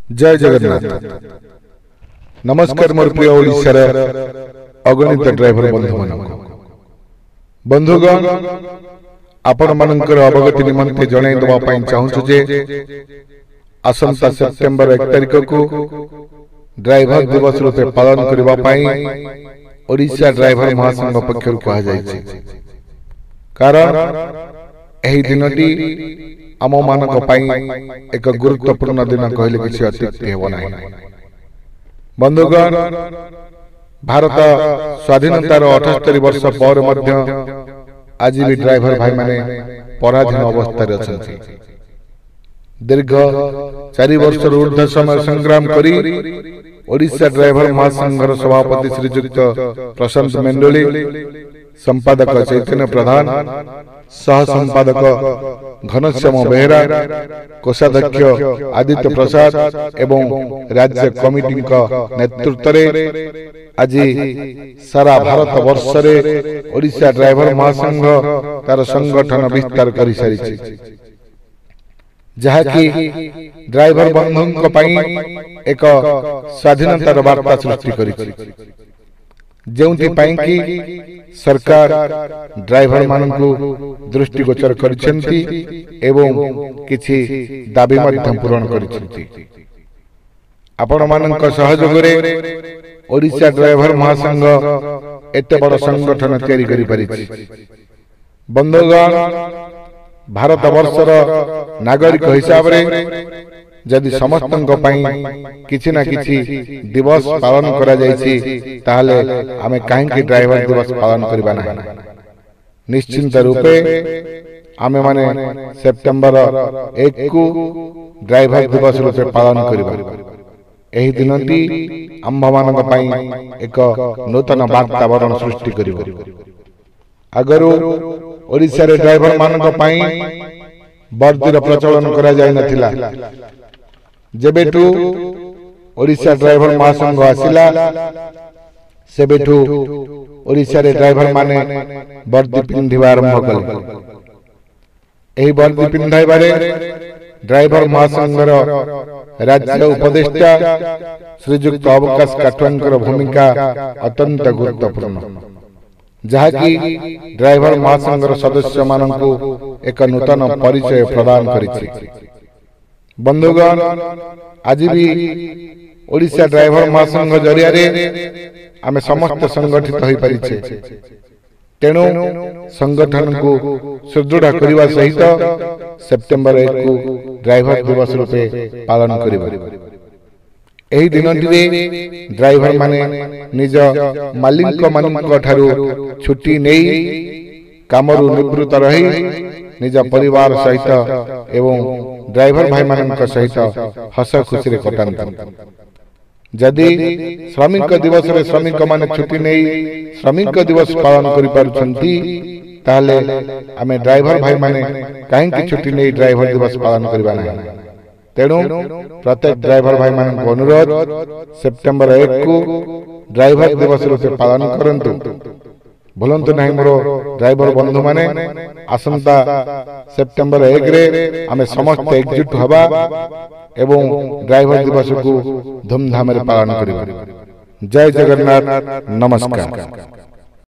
जय जगन्नाथ। नमस्कार मोर प्रिय ओडिशार अगणित ड्राइवर बंधुगण आपण मानकर अवगति निमंते जणाई दवा पई चाहूछु जे आसंता सेप्टेम्बर 1 तारिख को ड्राइवर दिवस रूपे पालन करबा पई ओडिशा ड्राइवर महासंघ पक्षर कहा जायछि। कारण एही दिनटी आम मानक पई एक गुरुत्वपूर्ण दिन कहले किछि अतिथि हेबो नाही। बंधुगण भारत स्वाधीनतार 78 वर्ष पर मध्य आज भी ड्राइवर भाई माने पराधीन अवस्था अछंती। दीर्घ 4 वर्ष ऊर्ध्व समय संग्राम करी ओडिशा ड्राइवर महासंघर सभापति श्रीयुक्त प्रशांत मेंडोली, संपादक चैतन्य प्रधान, सह संपादक घनश्याम बेहरा, कोषाध्यक्ष आदित्य प्रसाद एवं राज्य कमिटी नेतृत्व रे आज सारा भारत वर्ष रे ओडिशा ड्राइवर महासंघ तार संगठन विस्तार करि सारिछि, जहाँकि ड्राइवर बंधुक पई एक स्वाधीनतार वार्ता सृष्टि करिछि। जेउथि पई कि सरकार ड्राइवर मानकु दृष्टिगोचर करिसेंती एवं किछि दाबी मध्य पूरण करिसेंती। आपण मानक सहयोग रे ओडिशा ड्राइवर महासंघ एते बड़ संगठन तयारी करि परिछि। बंधुगण भारत वर्षर नागरिक हिसाब रे जदि समस्तଙ୍କ ପାଇଁ କିଛି ना କିଛି दिवस पालन करा जायछि ताहले आमे काहेकि ड्राइवर दिवस पालन करबा नाही। निश्चिंत रूपे आमे माने सेप्टेम्बर 1 को ड्राइवर दिवस रूपे पालन करबा। एही दिनटी आम्भ मानक ପାଇଁ एक नूतन वातावरण सृष्टि करिवो। अगरु ओडिशा रे ड्राइवर मानक ପାଇଁ वर्दीर प्रचलन करा जाय नथिला। जेबेठू ओडिशा ड्राइवर महासंघ आसिला सेबेठू ओडिशा रे ड्राइवर माने वर्दी पिंधिबा आरंभ कले। एही वर्दी पिंधाइबारे ड्राइवर महासंघर राज्य उपदेष्टा श्रीयुक्त अवकाश काठवानकर भूमिका अत्यंत गुरुत्वपूर्ण, जहाँकि ड्राइवर महासंघर सदस्य मानकु एक नूतन परिचय प्रदान करिछि। बंधुगण आज भी ओडिशा ड्राइवर महासंघ जरिया रे आमे समस्त संगठित होई परिछे। तेणु संगठन को सुदृढ़ करबा सहित सेप्टेम्बर 1 को ड्राइवर दिवस रूपे पालन करिबा। एही दिनटी रे ड्राइवर माने निज मालिक मानक ठारू छुट्टी नेई कामरु निवृत्त रही निज परिवार सहित एवं ड्राइवर भाई मानक सहित हस खुशी रे कटांत। जदि श्रमिक दिवस रे श्रमिक माने छुट्टी नेई श्रमिक दिवस पालन करि पारुछंती ताले आमे ड्राइवर भाई माने काहे कि छुट्टी नेई ड्राइवर दिवस पालन करबा नाही। तेणु प्रत्येक ड्राइवर भाई मानक अनुरोध सेप्टेम्बर 1 को ड्राइवर दिवस रूपे पालन करंतु। भूलंतु नहीं मोर ड्राइवर बंधु माने आसंता सेप्टेम्बर 1 रे आमे समस्त एकजुट हबा एवं ड्राइवर दिवस को धूमधाम रे पालन करिबा। जय जगन्नाथ। नमस्कार।